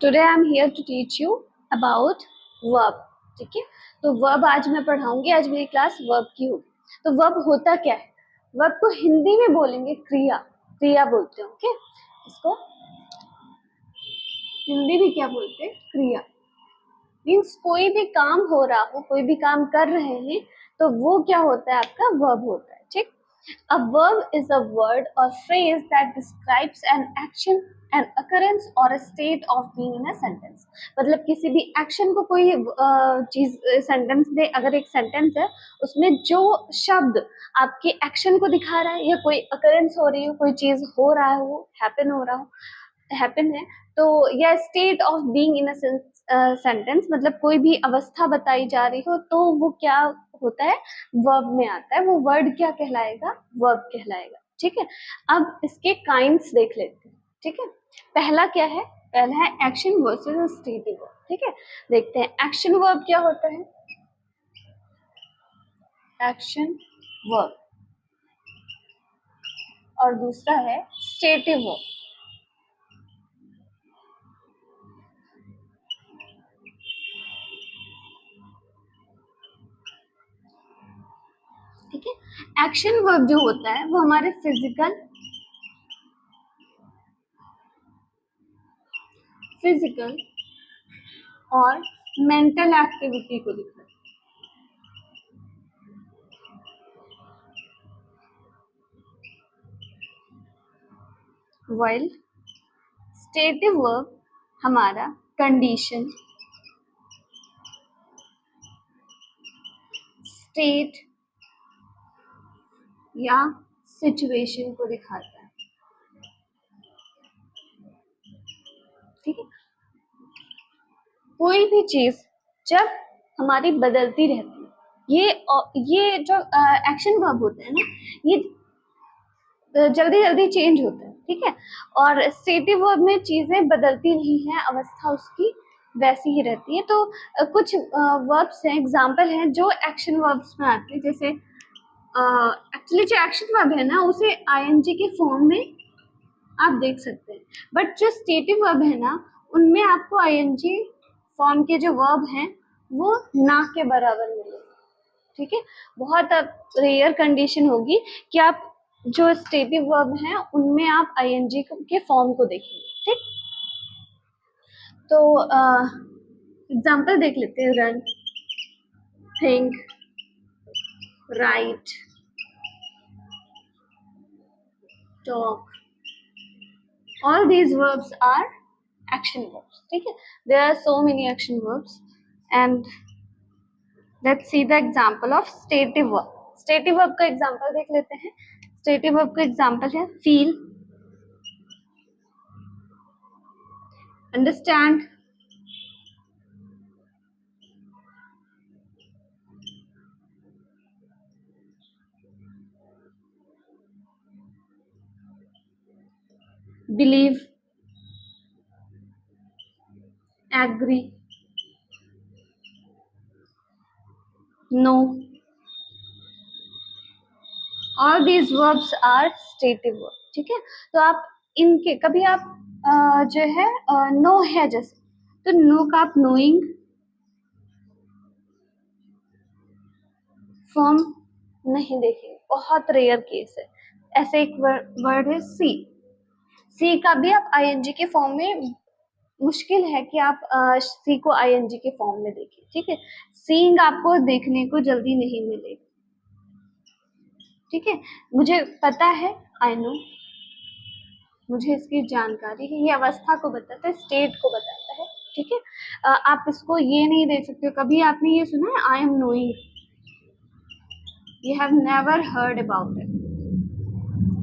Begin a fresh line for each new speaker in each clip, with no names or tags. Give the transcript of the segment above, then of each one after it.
Today I am here to teach you about verb. ठीक है, तो वर्ब आज मैं पढ़ाऊंगी। आज मेरी क्लास वर्ब की होगी। तो वर्ब होता क्या है? वर्ब को हिंदी में बोलेंगे क्रिया। क्रिया बोलते हैं। ओके, इसको हिंदी में क्या बोलते हैं? क्रिया। मीन्स कोई भी काम हो रहा हो, कोई भी काम कर रहे हैं तो वो क्या होता है? आपका वर्ब होता है। ठीक, a verb is a word or phrase that describes an action, an occurrence or a state of being in a sentence। मतलब किसी भी एक्शन को कोई चीज सेंटेंस में, अगर एक सेंटेंस है उसमें जो शब्द आपके एक्शन को दिखा रहा है या कोई अकरेंस हो रही हो, कोई चीज हो रहा है, वो हैपन हो रहा हो, हैपन है, तो या state of being in a sentence, मतलब कोई भी अवस्था बताई जा रही हो, तो वो क्या होता है? वर्ब में आता है। वो वर्ड क्या कहलाएगा? वर्ब कहलाएगा। ठीक है, अब इसके काइंड्स देख लेते हैं। ठीक है, पहला क्या है? पहला है एक्शन वर्सेस स्टेटिव वर्ब। ठीक है, देखते हैं एक्शन वर्ब क्या होता है। एक्शन वर्ब, और दूसरा है स्टेटिव वर्ब। ठीक है, एक्शन वर्ब जो होता है वो हमारे फिजिकल और मेंटल एक्टिविटी को दिखाता है। वाइल स्टेटिव वर्ब हमारा कंडीशन, स्टेट या सिचुएशन को दिखाता है। ठीक है, कोई भी चीज जब हमारी बदलती रहती है, ये जो एक्शन वर्ब होते हैं ना, ये जल्दी जल्दी चेंज होता है। ठीक है, और स्टेटिव वर्ब में चीजें बदलती नहीं है, अवस्था उसकी वैसी ही रहती है। तो कुछ वर्ब्स हैं, एग्जाम्पल हैं जो एक्शन वर्ब्स में आते हैं। जैसे एक्चुअली जो एक्शन वर्ब है ना, उसे आईएनजी के फॉर्म में आप देख सकते हैं, बट जो स्टेटिव वर्ब है ना, उनमें आपको आईएनजी फॉर्म के जो वर्ब हैं वो ना के बराबर मिलेंगे। ठीक है, बहुत रेयर कंडीशन होगी कि आप जो स्टेटिव वर्ब हैं उनमें आप आईएनजी के फॉर्म को देखेंगे। ठीक, तो एग्जाम्पल देख लेते हैं। Run, think, right, talk, all these verbs are action verbs. ठीक है, there are so many action verbs and let's see the example of stative verb. stative verb का example देख लेते हैं। stative verb का example है feel, understand, believe, agree, know, all these verbs are stative verb। ठीक है, तो आप इनके कभी आप जो है नो है जैसे, तो नो का आप नोइंग फॉर्म नहीं देखेंगे, बहुत रेयर केस है। ऐसे एक वर्ड है सी, सी का भी आप आईएनजी के फॉर्म में, मुश्किल है कि आप सी को आईएनजी के फॉर्म में देखें। ठीक है, सीइंग आपको देखने को जल्दी नहीं मिलेगा। ठीक है, मुझे पता है, आई नो, मुझे इसकी जानकारी है। ये अवस्था को बताता है, स्टेट को बताता है। ठीक है, आप इसको ये नहीं देख सकते हो। कभी आपने ये सुना है I am knowing? You have never heard about it.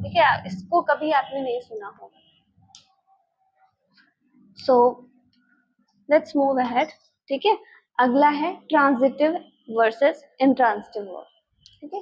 ठीक है, इसको कभी आपने नहीं सुना होगा। So let's move ahead. ठीक है, अगला है ट्रांजिटिव वर्सेस इंट्रांजिटिव वर्ब। ठीक है,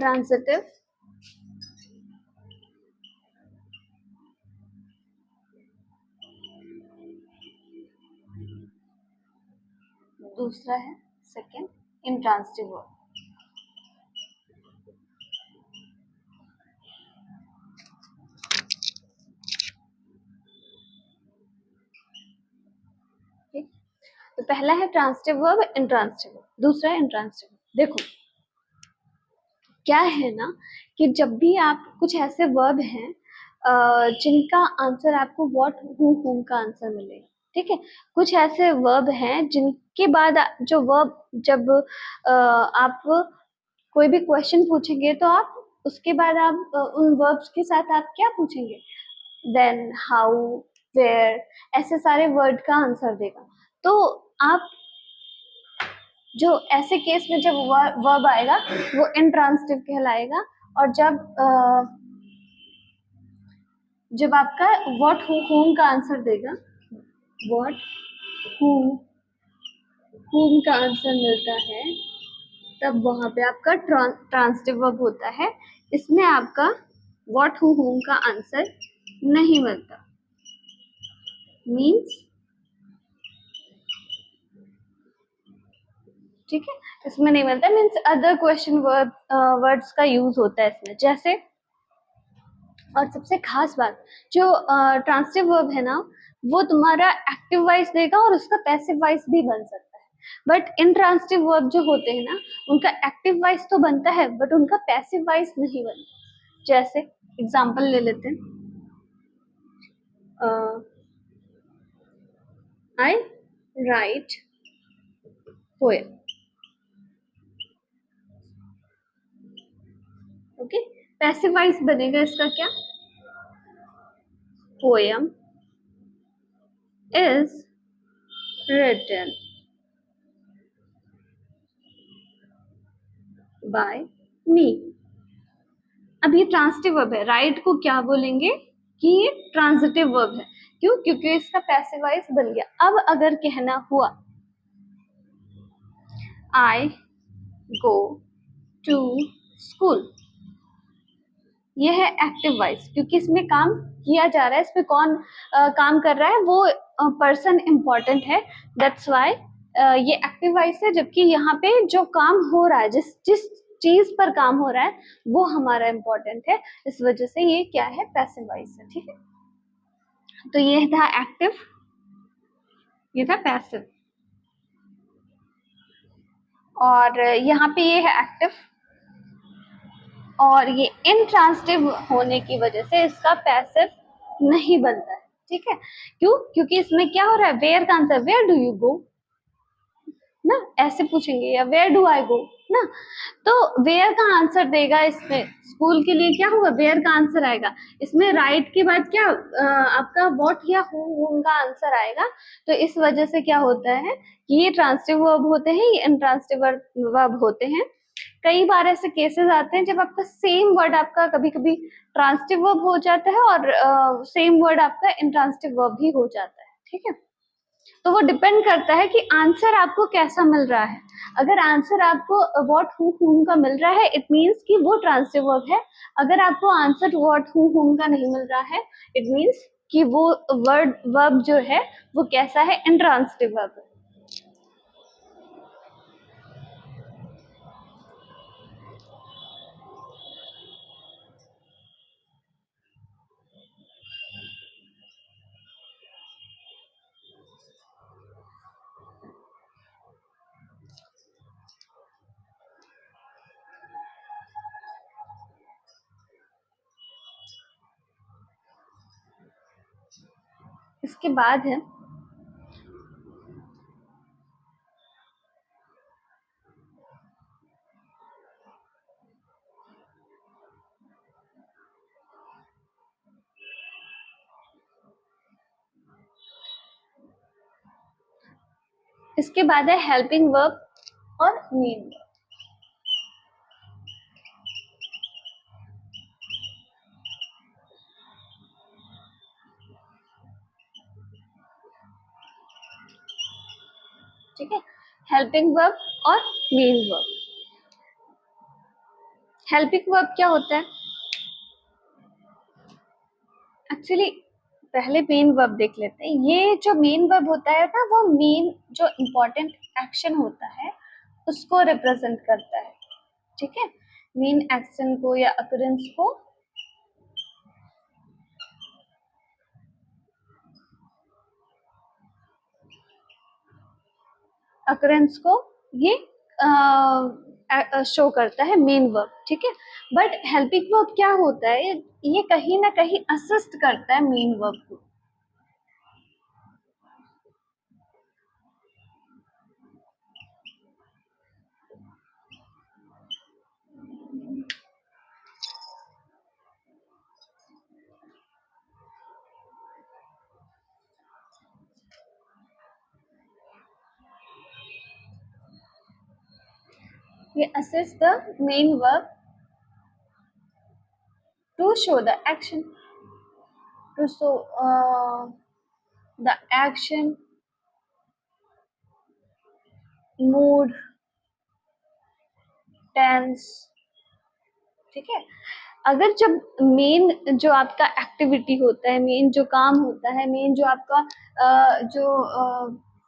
ट्रांजिटिव, दूसरा है सेकंड इंट्रांजिटिव वर्ब। तो पहला है ट्रांजिटिव वर्ब, इंट्रांजिटिव वर्ब, दूसरा है इंट्रांजिटिव वर्ब। देखो क्या है ना कि जब भी आप कुछ ऐसे वर्ब हैं जिनका आंसर आपको व्हाट हु हुम का आंसर मिलेगा, ठीक है। कुछ ऐसे वर्ब हैं जिनके बाद जो वर्ब जब आप कोई भी क्वेश्चन पूछेंगे तो आप उसके बाद आप उन वर्ब्स के साथ आप क्या पूछेंगे, देन, हाउ, वेयर, ऐसे सारे वर्ड का आंसर देगा। तो आप जो ऐसे केस में जब वर्ब आएगा वो इंट्रांजिटिव कहलाएगा, और जब आपका व्हाट हु हुम का आंसर देगा, व्हाट हु हुम का आंसर मिलता है, तब वहां पे आपका ट्रांजिटिव वर्ब होता है। इसमें आपका व्हाट हु हुम का आंसर नहीं मिलता, मीन्स, ठीक है, इसमें नहीं मिलता, मीन्स अदर क्वेश्चन वर्ड्स का यूज होता है इसमें। जैसे, और सबसे खास बात, जो ट्रांजिटिव वर्ब है ना वो तुम्हारा एक्टिव वॉइस देगा और उसका पैसिव वॉइस भी बन सकता है। बट इंट्रांजिटिव वर्ब जो होते हैं ना उनका एक्टिव वॉइस तो बनता है बट उनका पैसिव वॉइस नहीं बनता। जैसे एग्जांपल ले लेते हैं, I write poem, okay, passive voice बनेगा इसका क्या, poem is written by me। अब ये ट्रांजिटिव वर्ब है, राइट को क्या बोलेंगे कि ये ट्रांजिटिव वर्ब है, क्यों, क्योंकि इसका पैसिव वॉइस बन गया। अब अगर कहना हुआ आई गो टू स्कूल, ये है एक्टिव वॉइस, क्योंकि इसमें काम किया जा रहा है, इसमें कौन काम कर रहा है, वो पर्सन इंपॉर्टेंट है, दैट्स वाई ये एक्टिव वॉइस है। जबकि यहाँ पे जो काम हो रहा है, जिस जिस चीज पर काम हो रहा है वो हमारा इंपॉर्टेंट है, इस वजह से ये क्या है, पैसिव वॉइस है, ठीक है। तो ये था एक्टिव, ये था पैसिव, और यहाँ पे ये है एक्टिव, और ये इंट्रांजिटिव होने की वजह से इसका पैसिव नहीं बनता है, ठीक है। क्यों, क्योंकि इसमें क्या हो रहा है, वेयर का answer, where do you go ना, ऐसे पूछेंगे, या वेयर डू आई गो ना, तो वेयर का आंसर देगा। इसमें स्कूल के लिए क्या होगा, वेयर का आंसर आएगा। इसमें राइट के बाद क्या आपका व्हाट या हु का आंसर आएगा। तो इस वजह से क्या होता है कि ये ट्रांजिटिव वर्ब होते हैं, ये इंट्रांजिटिव वर्ब होते हैं। कई बार ऐसे केसेस आते हैं जब आपका सेम वर्ड आपका कभी कभी ट्रांजिटिव वर्ब हो जाता है और सेम वर्ड आपका इंट्रांजिटिव वर्ब भी हो जाता है, ठीक है। तो वो डिपेंड करता है कि आंसर आपको कैसा मिल रहा है। अगर आंसर आपको व्हाट हु हुम का मिल रहा है, इट मीन्स कि वो ट्रांजिटिव वर्ब है। अगर आपको आंसर व्हाट हु हुम का नहीं मिल रहा है, इट मीन्स कि वो वर्ब जो है वो कैसा है, इंट्रांजिटिव वर्ब है। इसके बाद है हेल्पिंग वर्ब और मीन वर्ब। ठीक है, हेल्पिंग वर्ब और मेन वर्ब। हेल्पिंग वर्ब क्या होता है? एक्चुअली पहले मेन वर्ब देख लेते हैं। ये जो मेन वर्ब होता है ना, वो मेन जो इम्पोर्टेंट एक्शन होता है उसको रिप्रेजेंट करता है, ठीक है। मेन एक्शन को या अकरेंस को ये शो करता है मेन वर्ब, ठीक है। बट हेल्पिंग वर्ब क्या होता है, ये कहीं ना कहीं असिस्ट करता है मेन वर्ब को। ये assist the main verb to show the action, to show the action, mood, tense, ठीक है। अगर जब मेन जो आपका एक्टिविटी होता है, मेन जो काम होता है, मेन जो आपका जो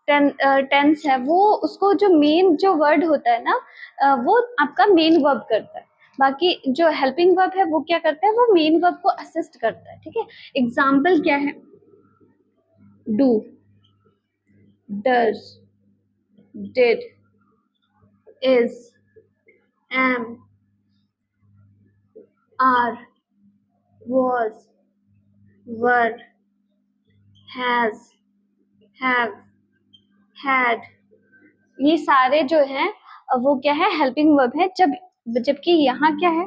टेंस है, वो उसको जो मेन जो वर्ड होता है ना, वो आपका मेन वर्ब करता है। बाकी जो हेल्पिंग वर्ब है वो क्या करता है, वो मेन वर्ब को असिस्ट करता है, ठीक है। एग्जाम्पल क्या है? Do, does, did, is, am, are, was, were, has, have, had, ये सारे जो हैं वो क्या है, हेल्पिंग वर्ब है। जबकि यहाँ क्या है,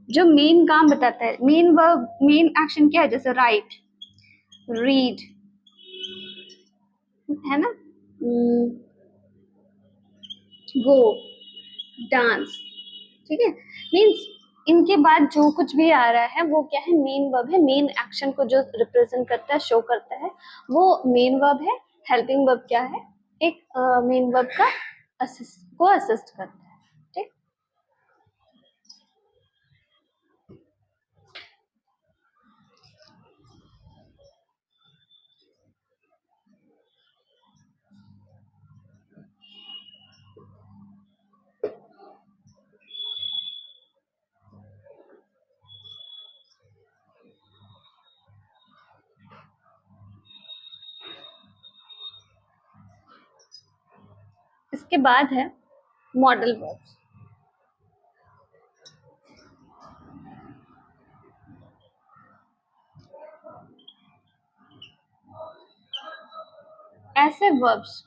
जो मेन काम बताता है, मेन वर्ब, मेन एक्शन क्या है, जैसे राइट, रीड, है ना, गो, डांस, ठीक है। मीन्स इनके बाद जो कुछ भी आ रहा है वो क्या है, मेन वर्ब है। मेन एक्शन को जो रिप्रेजेंट करता है, शो करता है, वो मेन वर्ब है। हेल्पिंग वर्ब क्या है, एक मेन वर्ब का असिस्ट करता है, ठीक। इसके बाद है मॉडल वर्ब्स। ऐसे वर्ब्स,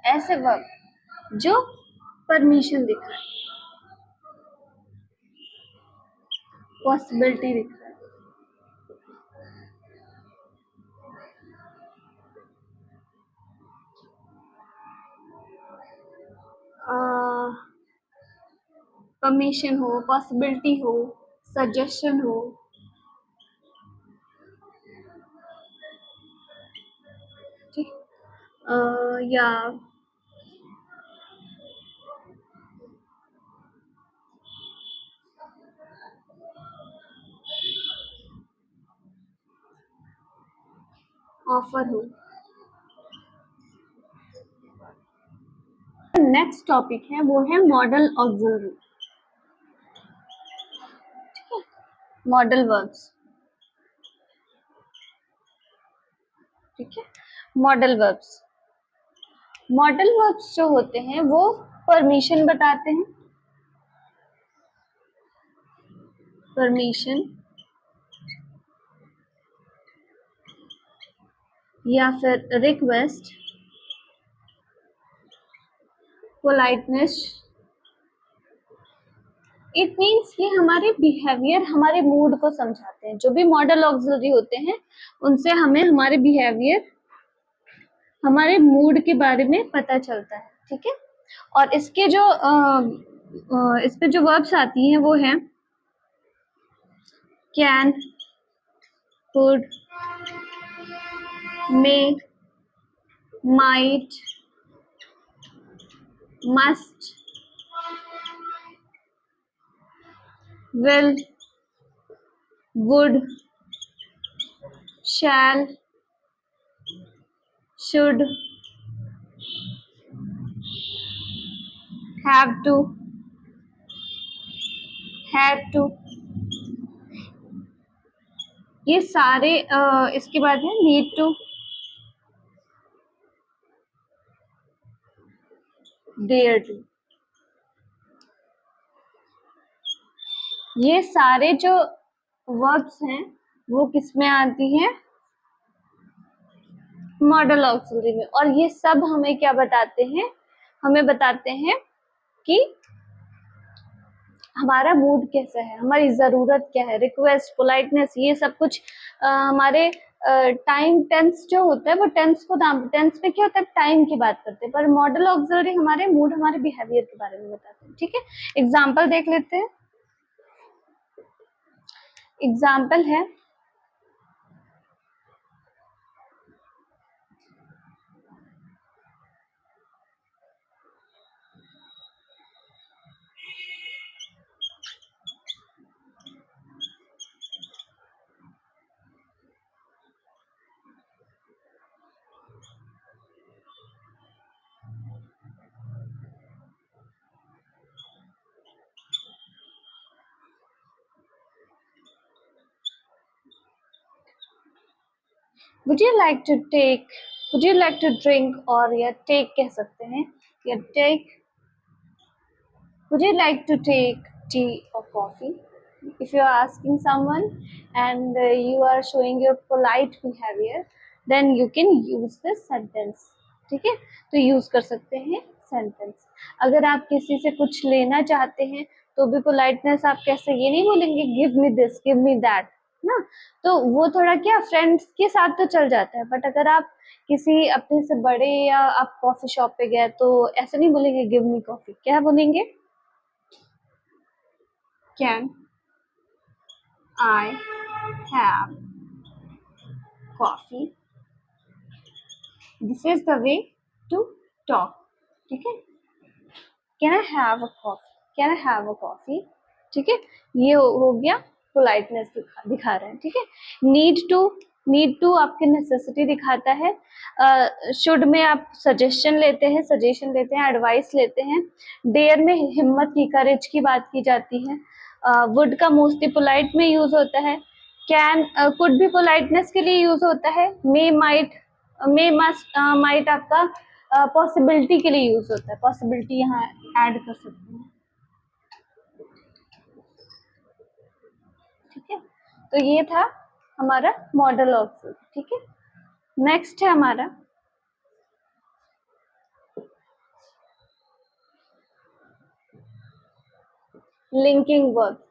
ऐसे वर्ब जो परमिशन दिख रहा है, पॉसिबिलिटी दिख रहा है, परमिशन हो, पॉसिबिलिटी हो, सजेशन हो, ठीक, या ऑफर हो। नेक्स्ट टॉपिक है वो है मॉडल ऑक्सिलरी, मॉडल वर्ब्स, ठीक है। मॉडल वर्ब्स, मॉडल वर्ब्स जो होते हैं वो परमिशन बताते हैं, परमिशन या फिर रिक्वेस्ट, पोलाइटनेस। इट मीन्स ये हमारे बिहेवियर, हमारे मूड को समझाते हैं। जो भी मॉडल ऑक्सिलरी होते हैं उनसे हमें हमारे बिहेवियर, हमारे मूड के बारे में पता चलता है, ठीक है। और इसके जो इस पे जो वर्ब्स आती हैं वो हैं can, could, may, might, must, will, would, shall, should, have to, had to, ये सारे इसके बाद है नीड टू, डेयर टू, ये सारे जो वर्ब्स हैं वो किस में आती हैं, मॉडल ऑक्सिलरी में। और ये सब हमें क्या बताते हैं, हमें बताते हैं कि हमारा मूड कैसा है, हमारी जरूरत क्या है, रिक्वेस्ट, पोलाइटनेस, ये सब कुछ हमारे टाइम टेंस जो होता है वो टेंस को नाम, टेंस में क्या होता है टाइम की बात करते हैं, पर मॉडल ऑक्सिलरी हमारे मूड, हमारे बिहेवियर के बारे में बताते हैं। ठीक है, एग्जाम्पल देख लेते हैं। एग्जाम्पल है would you like to take, would you like to drink, और या take कह सकते हैं, या take, would you like to take tea or coffee? If you are asking someone and you are showing your polite behavior, then you can use this sentence. ठीक है, तो use कर सकते हैं सेंटेंस। अगर आप किसी से कुछ लेना चाहते हैं तो भी पोलाइटनेस आप कैसे, ये नहीं बोलेंगे give me this, give me that ना, तो वो थोड़ा क्या फ्रेंड्स के साथ तो चल जाता है, बट अगर आप किसी अपने से बड़े या आप कॉफी शॉप पे गए तो ऐसे नहीं बोलेंगे गिव मी कॉफी, क्या बोलेंगे, can I have coffee? This is the way to talk. ठीक है, Can I have a coffee? Can I have a coffee? ठीक है, ये हो गया पोलाइटनेस दिखा रहे हैं। ठीक है, नीड टू आपके नेसेसिटी दिखाता है। शुड में आप सजेशन लेते हैं, एडवाइस लेते हैं। डेयर में हिम्मत की, करेज की बात की जाती है। वुड का मोस्टली पोलाइट में यूज होता है। कैन, कुड भी पोलाइटनेस के लिए यूज होता है। मे, माइट, मे, मस्ट, माइट आपका पॉसिबिलिटी के लिए यूज होता है, पॉसिबिलिटी यहाँ ऐड कर सकते हैं। ठीक है, तो ये था हमारा मॉडल ऑक्सिलरी। ठीक है, नेक्स्ट है हमारा linking verb.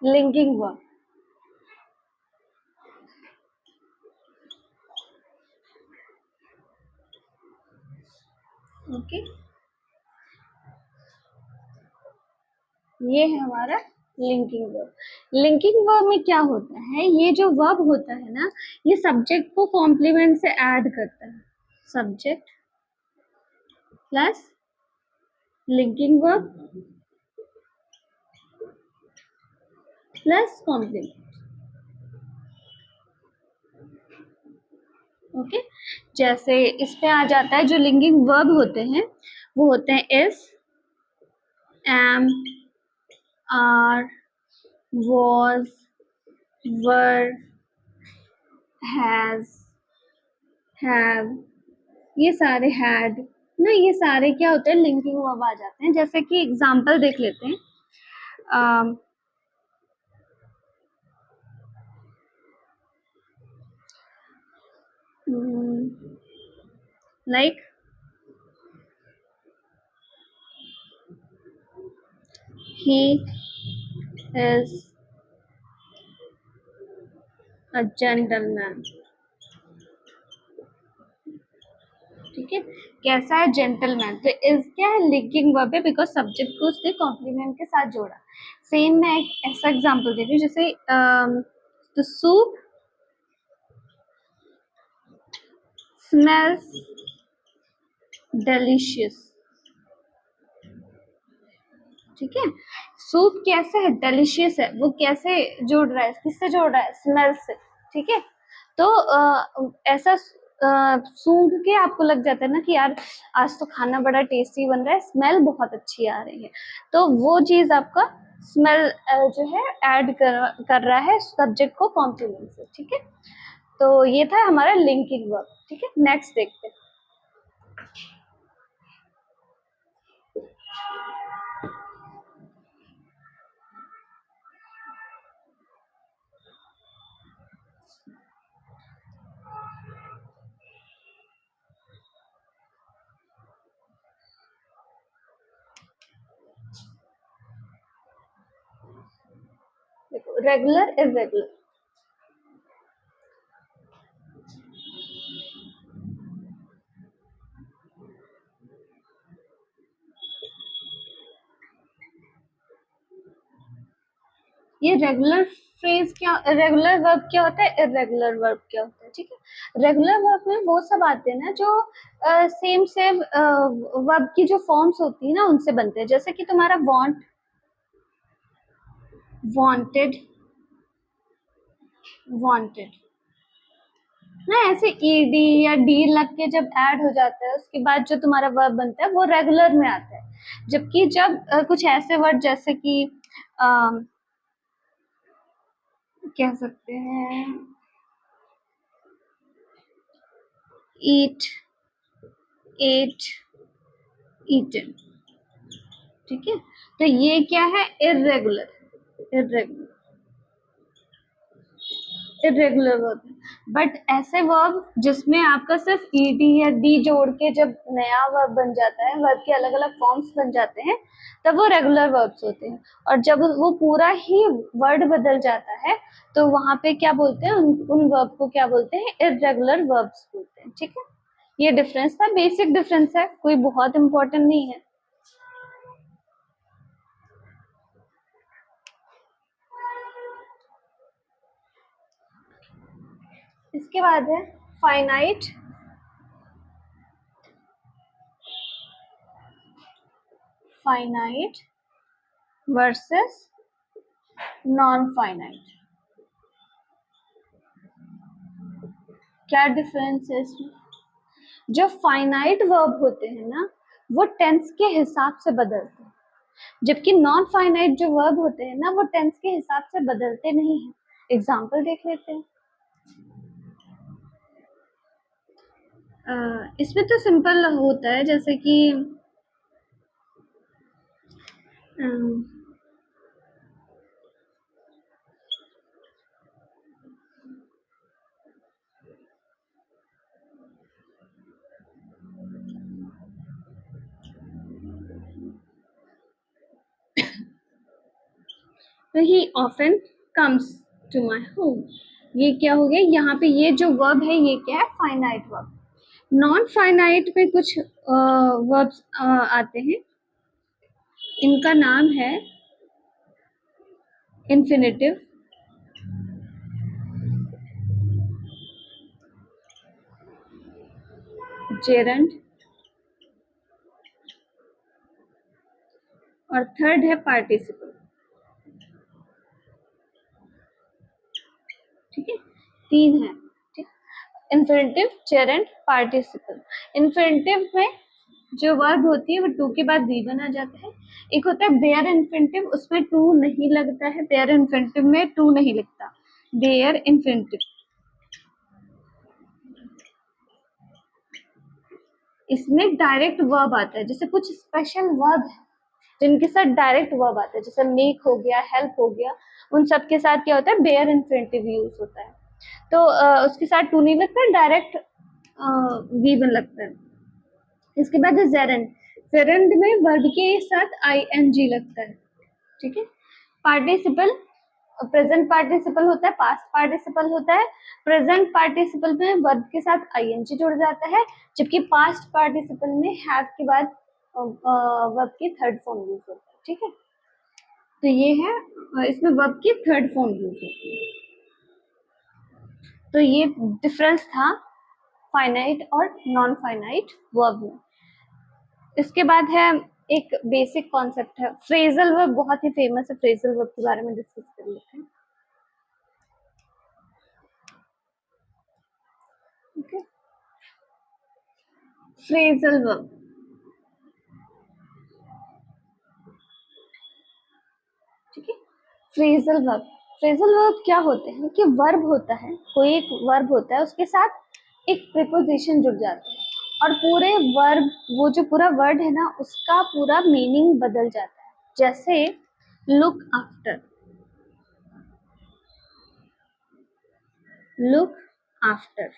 Linking verb, okay, ये है हमारा लिंकिंग वर्ब। लिंकिंग वर्ब में क्या होता है, ये जो वर्ब होता है ना, ये सब्जेक्ट को कॉम्प्लीमेंट से ऐड करता है। Subject plus linking verb plus complement. Okay, जैसे इस पे आ जाता है, जो लिंकिंग वर्ब होते हैं वो होते हैं is, am, are, was, were, has, have, ये सारे had ना, ये सारे क्या होते हैं लिंकिंग वर्ब आ जाते हैं। जैसे कि एग्जांपल देख लेते हैं, like he is a gentleman, ठीक है, कैसा है जेंटलमैन, तो इज क्या है, लिंकिंग वर्ब है बिकॉज सब्जेक्ट को उसने कॉम्प्लीमेंट के साथ जोड़ा। सेम मैं एक ऐसा एग्जांपल दे रही हूँ, जैसे द सूप स्मेल्स डिलीशियस, ठीक है, सूप कैसे है, डिलीशियस है, वो कैसे जोड़ रहा है, किससे जोड़ रहा है, स्मेल से, ठीक है। तो ऐसा सूंघ के आपको लग जाता है ना कि यार आज तो खाना बड़ा टेस्टी बन रहा है, स्मेल बहुत अच्छी आ रही है, तो वो चीज आपका स्मेल जो है ऐड कर रहा है सब्जेक्ट को कॉम्प्लीमेंट से, ठीक है। तो ये था हमारा लिंकिंग वर्ब, ठीक है। नेक्स्ट देखते हैं। देखो, रेगुलर इरेगुलर, ये रेगुलर फ्रेज क्या, रेगुलर वर्ब क्या होता है, इरेगुलर वर्ब क्या होता है, ठीक है। रेगुलर वर्ब में वो सब आते हैं ना जो सेम सेम वर्ब की जो फॉर्म्स होती है ना उनसे बनते हैं, जैसे कि तुम्हारा वांट, वांटेड, वांटेड ना, ऐसे ईडी या डी लग के जब ऐड हो जाता है उसके बाद जो तुम्हारा वर्ब बनता है वो रेगुलर में आता है। जबकि जब कुछ ऐसे वर्ड जैसे कि कह सकते हैं ईट, एट, ईटन, ठीक है, तो ये क्या है, irregular, irregular, irregular verb. But ऐसे वर्ब जिसमें आपका सिर्फ ईडी या डी जोड़ के जब नया वर्ब बन जाता है, वर्ब के अलग अलग फॉर्म्स बन जाते हैं, तब वो रेगुलर वर्ब्स होते हैं। और जब वो पूरा ही वर्ड बदल जाता है तो वहां पे क्या बोलते हैं, उन वर्ब को क्या बोलते हैं, इरेगुलर वर्ब्स बोलते हैं, ठीक है। ये डिफरेंस था, बेसिक डिफरेंस है, कोई बहुत इंपॉर्टेंट नहीं है। इसके बाद है finite, finite versus non finite. क्या डिफरेंस है इसमें, जो फाइनाइट वर्ब होते हैं ना वो टेंस के हिसाब से बदलते हैं, जबकि नॉन फाइनाइट जो वर्ब होते हैं ना वो टेंस के हिसाब से बदलते नहीं हैं। एग्जाम्पल देख लेते हैं। इसमें तो सिंपल होता है, जैसे कि he often comes to my home, ये क्या हो गया, यहाँ पे ये जो वर्ब है ये क्या है, फाइनाइट वर्ब। नॉन फाइनाइट में कुछ वर्ब्स आते हैं, इनका नाम है इन्फिनेटिव, जेरंड, और थर्ड है पार्टिसिपल, ठीक है, तीन है, ठीक। Infinitive, gerund, participle. इन्फिनेटिव में जो वर्ब होती है वो टू के बाद वी बना जाता है। एक होता है बेयर इन्फिनेटिव, उसमें टू नहीं लगता है, बेयर इन्फिनेटिव में टू नहीं लगता, बेयर इन्फिनेटिव। इसमें डायरेक्ट वर्ब आता है, जैसे कुछ स्पेशल वर्ब है जिनके साथ डायरेक्ट वर्ब आता है, जैसे मेक हो गया, हेल्प हो गया, उन सब के साथ क्या होता है, बेयर इन्फिनेटिव यूज होता है। तो उसके साथ टू नहीं लगता है, डायरेक्ट वी बन लगता है। इसके बाद है जेरंड, जेरंड में वर्ब के साथ आई एन जी लगता है, ठीक है। पार्टिसिपल प्रेजेंट पार्टिसिपल होता है, पास्ट पार्टिसिपल होता है। प्रेजेंट पार्टिसिपल में वर्ब के साथ आईएनजी जुड़ जाता है, जबकि पास्ट पार्टिसिपल में हैव के बाद वर्ब की थर्ड फॉर्म यूज होता है। ठीक है, तो ये है इसमें वर्ब की थर्ड फॉर्म यूज होती है। तो ये डिफरेंस था फाइनाइट और नॉन फाइनाइट वर्ब में। इसके बाद है एक बेसिक कॉन्सेप्ट है फ्रेजल वर्ब, बहुत ही फेमस है। फ्रेजल वर्ब के बारे में डिस्कस कर लेते हैं। ओके, फ्रेजल वर्ब, ठीक है। फ्रेजल वर्ब, फ्रेजल वर्ब क्या होते हैं कि वर्ब होता है, कोई एक वर्ब होता है, उसके साथ एक प्रीपोजिशन जुड़ जाता है और पूरे वर्ब, वो जो पूरा वर्ड है ना, उसका पूरा मीनिंग बदल जाता है। जैसे look after, look after,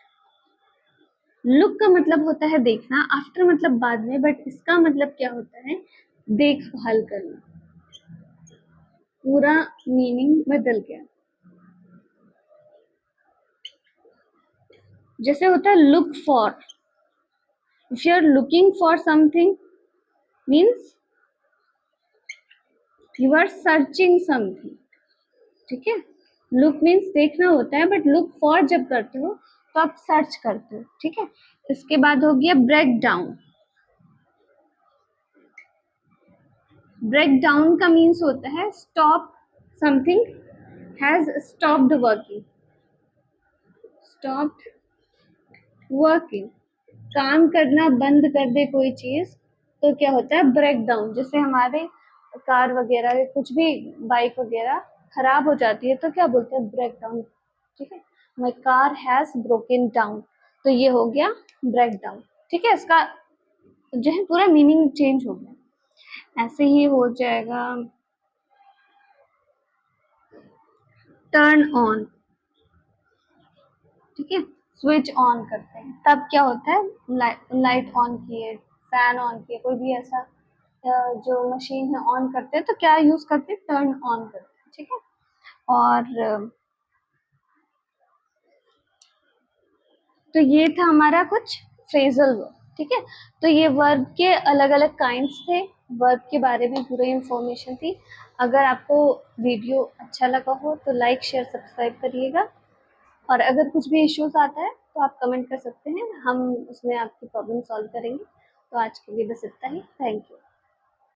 look का मतलब होता है देखना, आफ्टर मतलब बाद में, बट इसका मतलब क्या होता है, देखभाल करना। पूरा मीनिंग बदल गया। जैसे होता है look for, if you are looking for something means you are searching something. ठीक है, लुक मीन्स देखना होता है, बट लुक फॉर जब करते हो तो आप सर्च करते हो। ठीक है, इसके बाद हो गया ब्रेक डाउन। ब्रेक डाउन का मीन्स होता है stop, something has stopped working, stopped working, काम करना बंद कर दे कोई चीज तो क्या होता है, ब्रेक डाउन। जैसे हमारे कार वगैरह, कुछ भी बाइक वगैरह खराब हो जाती है तो क्या बोलते हैं, ब्रेक डाउन। ठीक है, my car has broken down, तो ये हो गया ब्रेक डाउन। ठीक है, इसका जो है पूरा मीनिंग चेंज हो गया। ऐसे ही हो जाएगा टर्न ऑन। ठीक है, स्विच ऑन करते हैं तब क्या होता है, लाइट ऑन किए, फैन ऑन किए, कोई भी ऐसा जो मशीन है ऑन करते हैं तो क्या यूज करते हैं, टर्न ऑन करते हैं। ठीक है, और तो ये था हमारा कुछ फ्रेजल वर्ब। ठीक है, तो ये वर्ब के अलग अलग काइंड्स थे, वर्ब के बारे में पूरी इंफॉर्मेशन थी। अगर आपको वीडियो अच्छा लगा हो तो लाइक शेयर सब्सक्राइब करिएगा, और अगर कुछ भी इश्यूज आता है तो आप कमेंट कर सकते हैं, हम उसमें आपकी प्रॉब्लम सॉल्व करेंगे। तो आज के लिए बस इतना ही, थैंक यू।